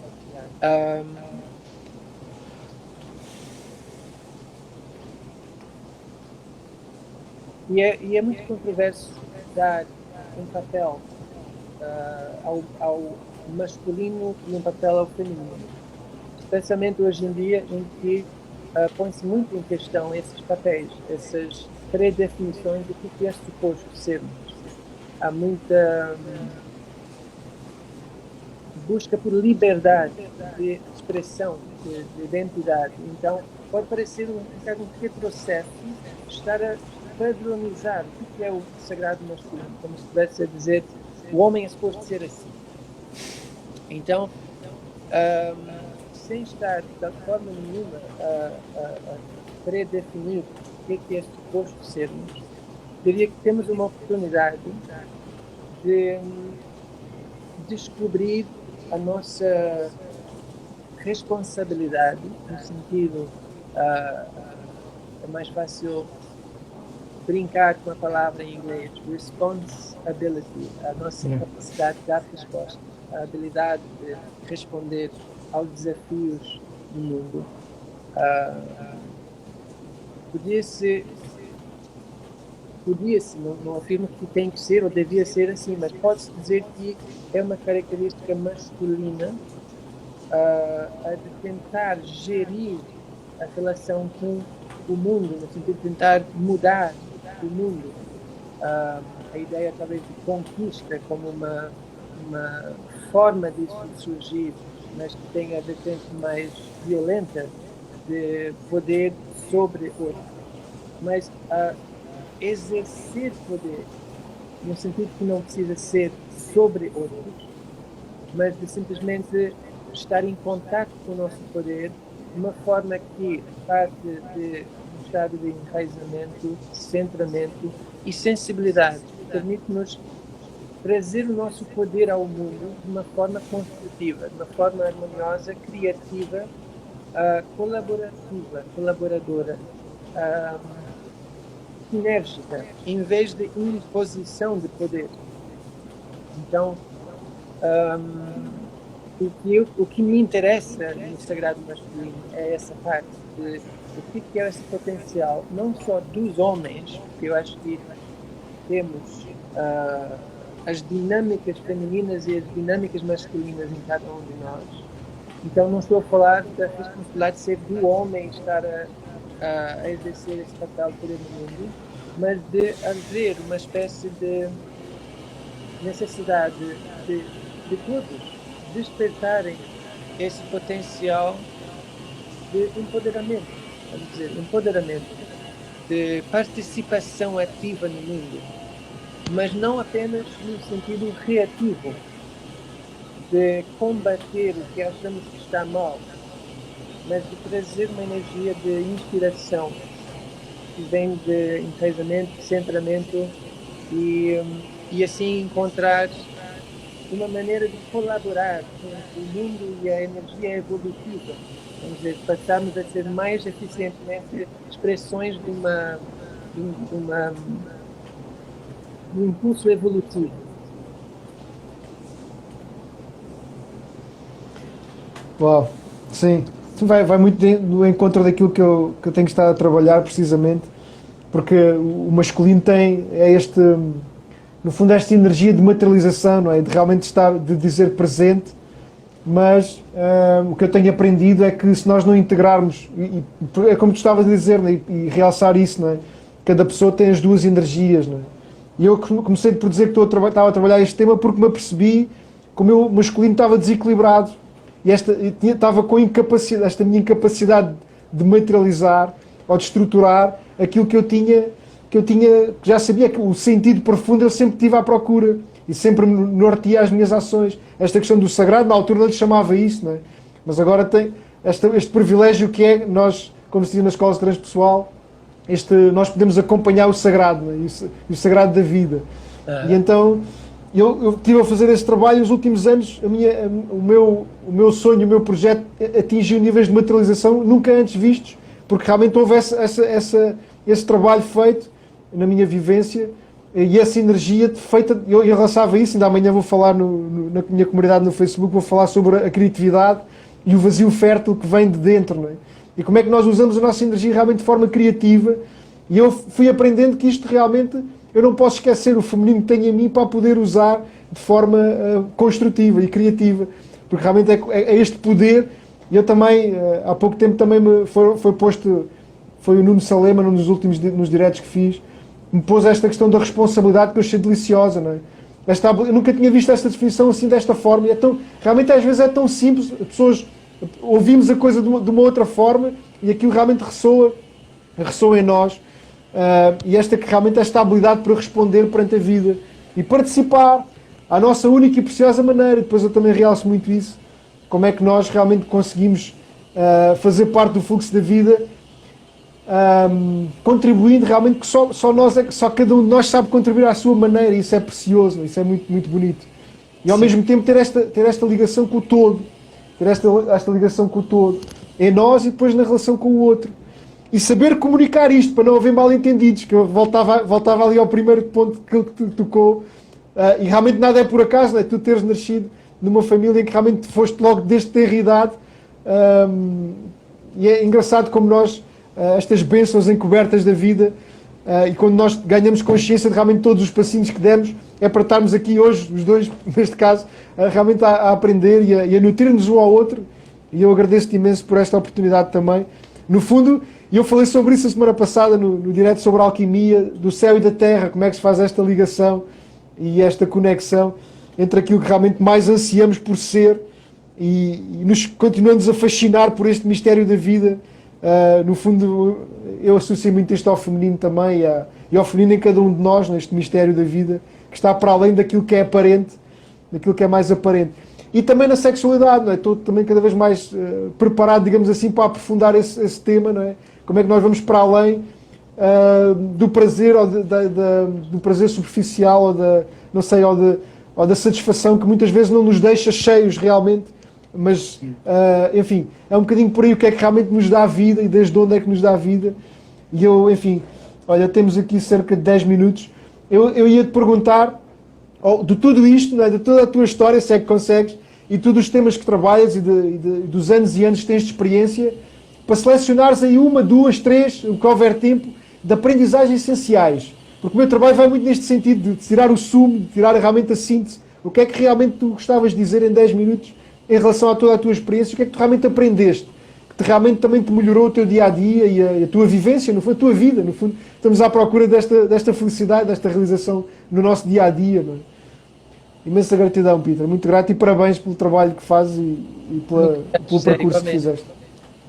E é muito controverso dar um papel ao masculino e um papel ao feminino. Especialmente hoje em dia, em que põe-se muito em questão esses papéis, essas pré-definições do que é suposto sermos. Há muita busca por liberdade de expressão, de identidade. Então, pode parecer um retrocesso estar a padronizar o que é o sagrado masculino, como se estivesse a dizer o homem é suposto ser assim. Então, sem estar de forma nenhuma a predefinir o que é suposto sermos, diria que temos uma oportunidade de descobrir a nossa responsabilidade, no sentido, é mais fácil brincar com a palavra em inglês, responsibility, a nossa capacidade de dar resposta, a habilidade de responder aos desafios do mundo. Podia-se, não afirmo que tem que ser ou devia ser assim, mas pode-se dizer que é uma característica masculina a de tentar gerir a relação com o mundo, no sentido de tentar mudar o mundo. A ideia talvez de conquista como uma forma disso surgir, mas que tem a vertente mais violenta de poder sobre outro. Mas exercer poder, no sentido que não precisa ser sobre outros, mas de simplesmente estar em contato com o nosso poder de uma forma que parte de um estado de enraizamento, centramento e sensibilidade, que permite-nos trazer o nosso poder ao mundo de uma forma construtiva, de uma forma harmoniosa, criativa, colaborativa, colaboradora, sinérgica, em vez de imposição de poder. Então, o que me interessa no sagrado masculino é essa parte de o que é esse potencial, não só dos homens, porque eu acho que temos as dinâmicas femininas e as dinâmicas masculinas em cada um de nós. Então não estou a falar da responsabilidade de ser do homem estar a exercer esse papel de poder no mundo, mas de haver uma espécie de necessidade de todos despertarem esse potencial de empoderamento, vamos dizer, empoderamento, de participação ativa no mundo, mas não apenas no sentido reativo, de combater o que achamos que está mal, mas de trazer uma energia de inspiração que vem de enraizamento, de centramento e assim encontrar uma maneira de colaborar com o mundo e a energia evolutiva. Vamos dizer, passarmos a ser mais eficientemente expressões de um impulso evolutivo. Uau, sim. Vai muito no encontro daquilo que eu tenho que estar a trabalhar, precisamente, porque o masculino no fundo, esta energia de materialização, não é? De realmente estar, de dizer presente, mas o que eu tenho aprendido é que se nós não integrarmos, e é como tu estavas a dizer, não é? E realçar isso, não é? Cada pessoa tem as duas energias, não é? E eu comecei por dizer que estava a trabalhar este tema porque me apercebi que o meu masculino estava desequilibrado e estava com esta minha incapacidade de materializar ou de estruturar aquilo que já sabia que o sentido profundo eu sempre tive à procura e sempre norteia as minhas ações. Esta questão do sagrado, na altura não lhe chamava isso, não é? Mas agora tem este privilégio que é nós, como se diz na escola transpessoal, nós podemos acompanhar o sagrado, não é? E o sagrado da vida. E então eu estive a fazer esse trabalho nos últimos anos. O meu sonho, o meu projeto atingiu níveis de materialização nunca antes vistos, porque realmente houve esse trabalho feito na minha vivência e essa energia feita. Eu relacionava isso, ainda amanhã vou falar na minha comunidade no Facebook, vou falar sobre a criatividade e o vazio fértil que vem de dentro, não é? E como é que nós usamos a nossa energia realmente de forma criativa. E eu fui aprendendo que isto realmente, eu não posso esquecer o feminino que tenho em mim para poder usar de forma construtiva e criativa, porque realmente é este poder. E eu também, há pouco tempo também foi posto, foi o Nuno Salema, num dos últimos nos diretos que fiz, me pôs esta questão da responsabilidade que eu achei deliciosa, não é? Eu nunca tinha visto esta definição assim, desta forma, e realmente às vezes é tão simples, as pessoas ouvimos a coisa de uma outra forma e aquilo realmente ressoa em nós, e realmente esta habilidade para responder perante a vida e participar à nossa única e preciosa maneira. Depois eu também realço muito isso, como é que nós realmente conseguimos fazer parte do fluxo da vida, contribuindo realmente, que só cada um de nós sabe contribuir à sua maneira, e isso é precioso, isso é muito, muito bonito. E ao mesmo tempo ter esta ligação com o todo, ter esta ligação com o todo em nós e depois na relação com o outro. E saber comunicar isto para não haver mal-entendidos, que eu voltava ali ao primeiro ponto que tu tocou, e realmente nada é por acaso, não é? Tu teres nascido numa família em que realmente foste logo desde ter idade, e é engraçado como nós, estas bênçãos encobertas da vida, e quando nós ganhamos consciência de realmente todos os passinhos que demos, é para estarmos aqui hoje, os dois, neste caso, realmente a aprender e a nutrir-nos um ao outro, e eu agradeço-te imenso por esta oportunidade também. No fundo, e eu falei sobre isso a semana passada no direto sobre a alquimia do céu e da terra, como é que se faz esta ligação e esta conexão entre aquilo que realmente mais ansiamos por ser e nos continuamos a fascinar por este mistério da vida. No fundo, eu associo muito isto ao feminino também e ao feminino em cada um de nós, neste mistério da vida, que está para além daquilo que é aparente, daquilo que é mais aparente. E também na sexualidade, não é? Estou também cada vez mais preparado, digamos assim, para aprofundar esse tema, não é? Como é que nós vamos para além do prazer, ou do prazer superficial, ou da satisfação que muitas vezes não nos deixa cheios realmente, mas, enfim, é um bocadinho por aí o que é que realmente nos dá a vida e desde onde é que nos dá a vida. E eu, enfim, olha, temos aqui cerca de 10 minutos. Eu ia-te perguntar, de tudo isto, não é? De toda a tua história, se é que consegues, e todos os temas que trabalhas e dos anos e anos que tens de experiência, para selecionares aí 1, 2, 3, o que houver tempo, de aprendizagens essenciais. Porque o meu trabalho vai muito neste sentido, de tirar o sumo, de tirar realmente a síntese. O que é que realmente tu gostavas de dizer em 10 minutos em relação a toda a tua experiência? O que é que tu realmente aprendeste? Que realmente também te melhorou o teu dia-a-dia e a tua vivência, no fundo, a tua vida. No fundo, estamos à procura desta felicidade, desta realização no nosso dia-a-dia. Não é? Imensa gratidão, Peter. Muito grato e parabéns pelo trabalho que fazes e pelo percurso que fizeste.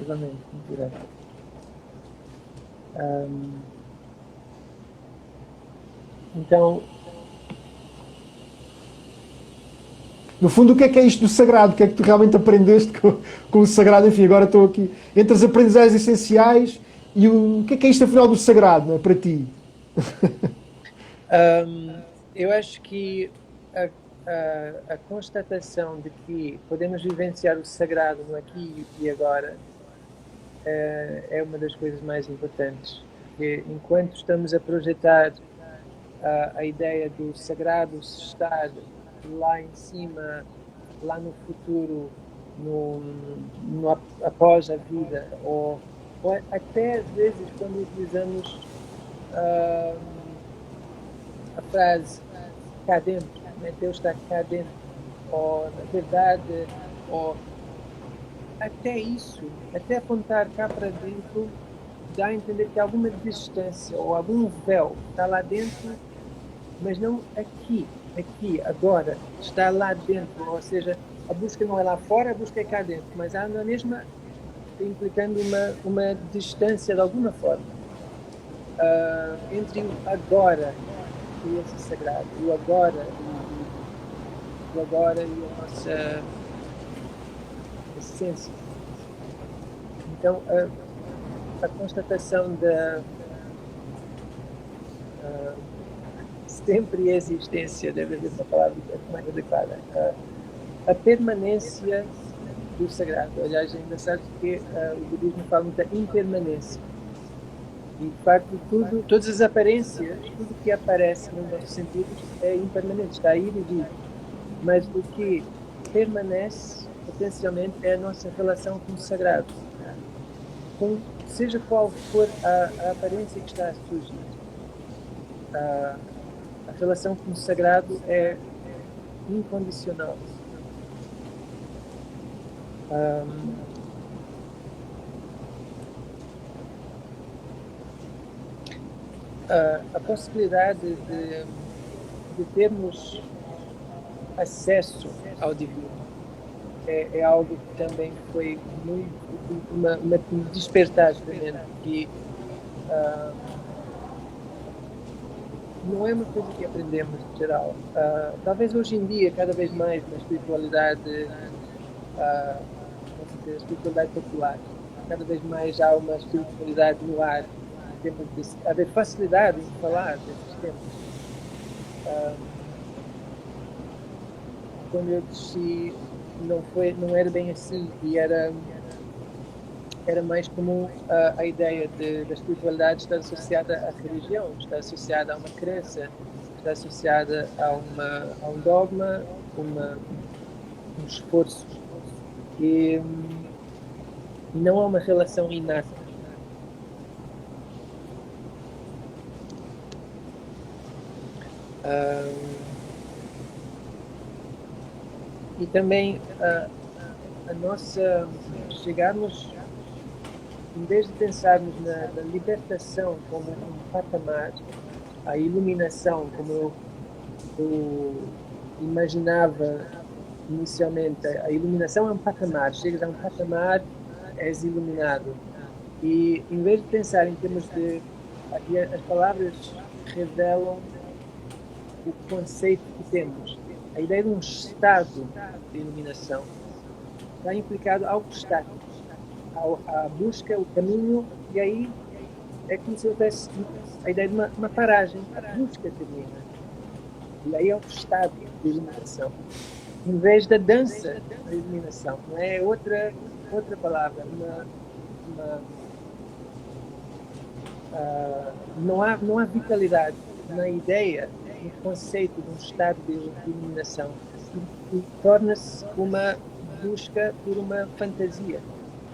Igualmente, muito grato. Então, no fundo, o que é isto do sagrado? O que é que tu realmente aprendeste com o sagrado? Enfim, agora estou aqui entre as aprendizagens essenciais e o que é isto, afinal, do sagrado, não é, para ti? Eu acho que a constatação de que podemos vivenciar o sagrado no aqui e agora é uma das coisas mais importantes. Porque enquanto estamos a projetar a ideia do sagrado estar lá em cima, lá no futuro, após a vida, ou até às vezes quando utilizamos a frase cá dentro, né? Deus está cá dentro, ou na verdade, ou até isso, até apontar cá para dentro, dá a entender que há alguma distância ou algum véu está lá dentro, mas não aqui, agora, está lá dentro. Ou seja, a busca não é lá fora, a busca é cá dentro, mas há na mesma, implicando uma distância de alguma forma entre o agora e esse sagrado, o agora e a nossa essência. Então, a constatação da sempre existência, deve haver uma palavra mais adequada, a permanência do sagrado. Aliás, é engraçado porque o budismo fala muito da impermanência. E, de facto, todas as aparências, tudo que aparece nos nossos sentidos é impermanente, está a ir e vir. Mas o que permanece, potencialmente, é a nossa relação com o sagrado. Seja qual for a aparência que está a surgir. A relação com o sagrado é incondicional. A possibilidade de termos acesso ao divino é algo que também foi uma despertar da mente, que não é uma coisa que aprendemos em geral. Talvez hoje em dia, cada vez mais na espiritualidade, a espiritualidade popular, cada vez mais há uma espiritualidade no ar, temos de haver facilidade em falar desses temas. Quando eu desci, não era bem assim, e era mais comum a ideia da espiritualidade estar associada à religião, estar associada a uma crença, estar associada a um dogma, um esforço, e não há uma relação inata. E também a nossa chegarmos, em vez de pensarmos na libertação como um patamar, a iluminação como eu imaginava inicialmente, a iluminação é um patamar, chegas a um patamar, és iluminado. E em vez de pensar em termos de... As palavras revelam o conceito que temos. A ideia de um estado de iluminação está implicado algo estático, a busca, o caminho, e aí é como se houvesse a ideia de uma paragem, a busca termina. E aí é o estado de iluminação. Em vez da dança da iluminação, não é outra palavra, não há vitalidade na ideia, no conceito de um estado de iluminação, e torna-se uma busca por uma fantasia,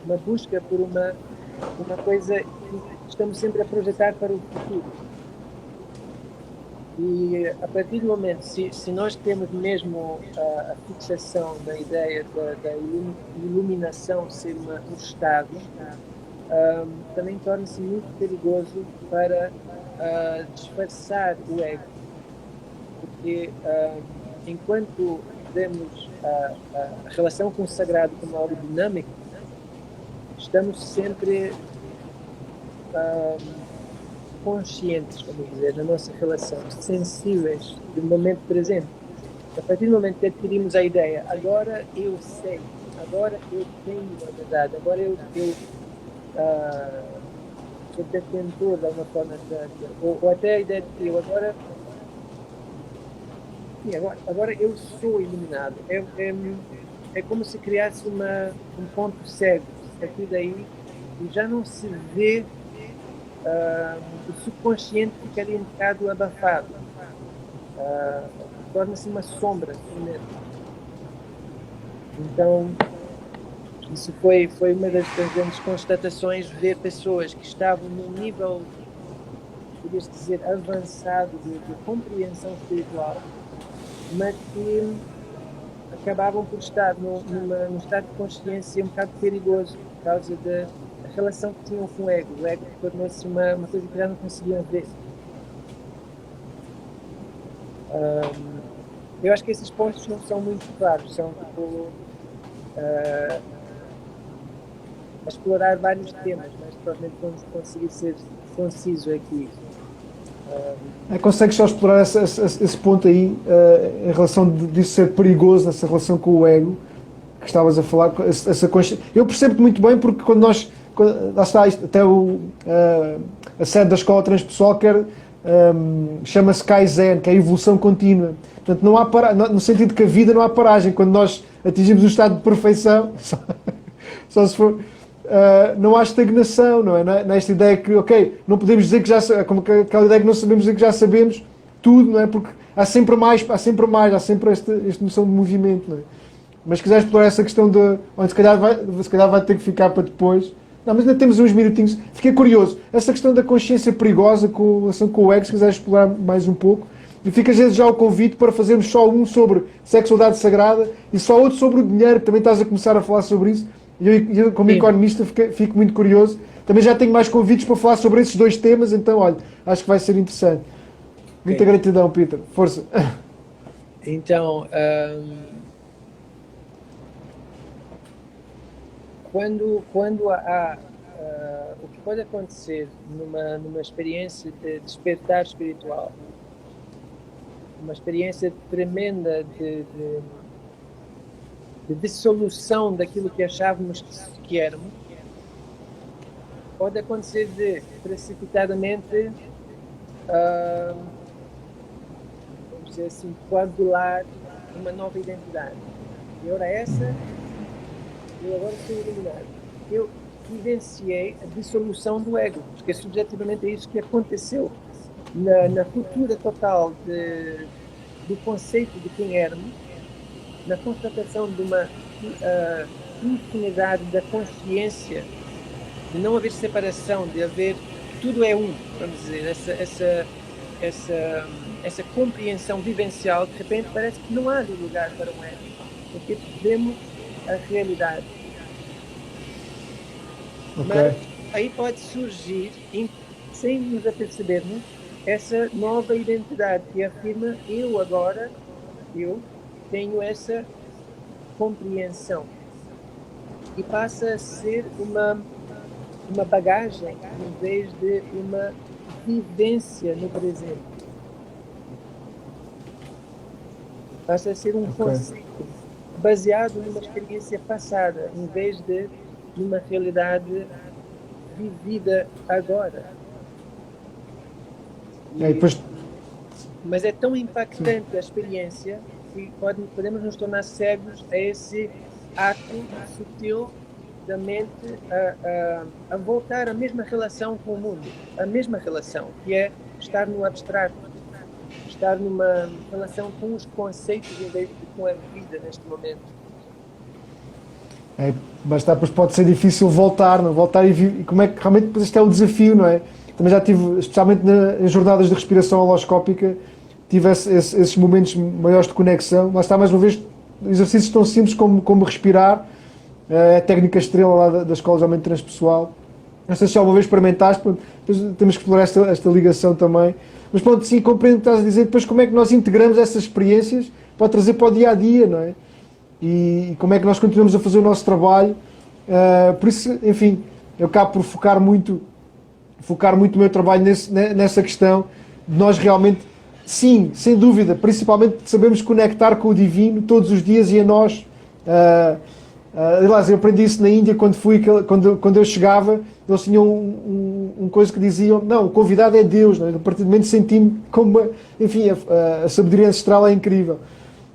uma busca por uma coisa que estamos sempre a projetar para o futuro. E a partir do momento, se nós temos mesmo a fixação da ideia da iluminação ser um estado, também torna-se muito perigoso para disfarçar o ego. Porque enquanto vemos a relação com o sagrado como algo dinâmico, estamos sempre conscientes, vamos dizer, da nossa relação, sensíveis do momento presente. A partir do momento que adquirimos a ideia, agora eu sei, agora eu tenho a verdade, agora eu sou detentor de alguma forma, ou até a ideia de que eu agora eu sou iluminado. É como se criasse um ponto cego aqui daí, e já não se vê, o subconsciente ficaria um bocado abafado, torna-se uma sombra. Então, isso foi uma das grandes constatações, ver pessoas que estavam num nível, podia dizer, avançado de compreensão espiritual, mas que acabavam por estar num estado de consciência um bocado perigoso por causa da relação que tinham com o ego. O ego tornou-se uma coisa que já não conseguiam ver. Eu acho que esses pontos não são muito claros, são tipo, a explorar vários temas, mas provavelmente vamos conseguir ser conciso aqui. Consegues só explorar esse ponto aí, em relação disso ser perigoso, essa relação com o ego que estavas a falar, essa consciência. Eu percebo-te muito bem, porque quando lá está, até a sede da escola transpessoal chama-se Kaizen, que é a evolução contínua. Portanto, não há no sentido que a vida não há paragem. Quando nós atingimos um estado de perfeição, só se for... não há estagnação, não é? Nesta ideia que, ok, não podemos dizer que já... Como aquela ideia que não sabemos dizer que já sabemos tudo, não é? Porque há sempre mais, há sempre esta noção de movimento, não é? Mas se quiseres explorar essa questão de... Onde se calhar vai ter que ficar para depois. Não, mas ainda temos uns minutinhos. Fiquei curioso. Essa questão da consciência perigosa com relação com o ego, se quiseres explorar mais um pouco. E fica já o convite para fazermos só um sobre sexualidade sagrada e só outro sobre o dinheiro, que também estás a começar a falar sobre isso. E eu como economista, fico muito curioso. Também já tenho mais convites para falar sobre esses dois temas, então, olha, acho que vai ser interessante. Muita gratidão, Peter. Força. Então, quando há o que pode acontecer numa experiência de despertar espiritual, uma experiência tremenda de dissolução daquilo que achávamos que éramos, pode acontecer de precipitadamente, vamos dizer assim, coagular uma nova identidade. E ora essa, eu agora sou iluminado. Eu vivenciei a dissolução do ego, porque subjetivamente é isso que aconteceu na ruptura total do conceito de quem éramos, na constatação de uma infinidade da consciência, de não haver separação, de haver, tudo é um, vamos dizer, essa compreensão vivencial, de repente parece que não há ali lugar para um ego, porque vemos a realidade. Okay. Mas aí pode surgir, sem nos apercebermos, essa nova identidade que afirma eu tenho essa compreensão e passa a ser uma bagagem em vez de uma vivência no presente. Passa a ser um conceito baseado numa experiência passada em vez de numa realidade vivida agora. Mas é tão impactante a experiência que podemos nos tornar cegos a esse ato sutil da mente a voltar à mesma relação com o mundo, a mesma relação, que é estar no abstrato, estar numa relação com os conceitos em vez de com a vida neste momento. Mas depois pode ser difícil voltar e como é que realmente depois este é o desafio, não é? Também já tive, especialmente em jornadas de respiração holoscópica, tive esses momentos maiores de conexão. Lá está, mais uma vez, exercícios tão simples como respirar, a técnica estrela lá da Escola de Aumento Transpessoal. Não sei se já uma vez experimentaste, depois temos que explorar esta ligação também. Mas pronto, sim, compreendo o que estás a dizer. Depois como é que nós integramos essas experiências para trazer para o dia-a-dia, não é? E como é que nós continuamos a fazer o nosso trabalho. Por isso, enfim, eu acabo por focar muito o meu trabalho nessa questão de nós realmente, sim, sem dúvida, principalmente sabemos conectar com o divino todos os dias e a nós. Aliás, eu aprendi isso na Índia quando eu chegava, eles tinham um coisa que diziam, não, o convidado é Deus, não é? A partir do momento senti-me como, enfim, a sabedoria ancestral é incrível.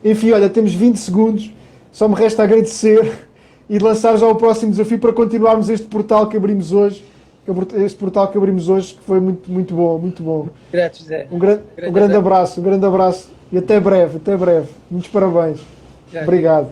Enfim, olha, temos 20 segundos, só me resta agradecer e lançar já o próximo desafio para continuarmos este portal que abrimos hoje, que foi muito, muito bom, muito bom. Grato, José. Um grande abraço e até breve. Muitos parabéns. Obrigado.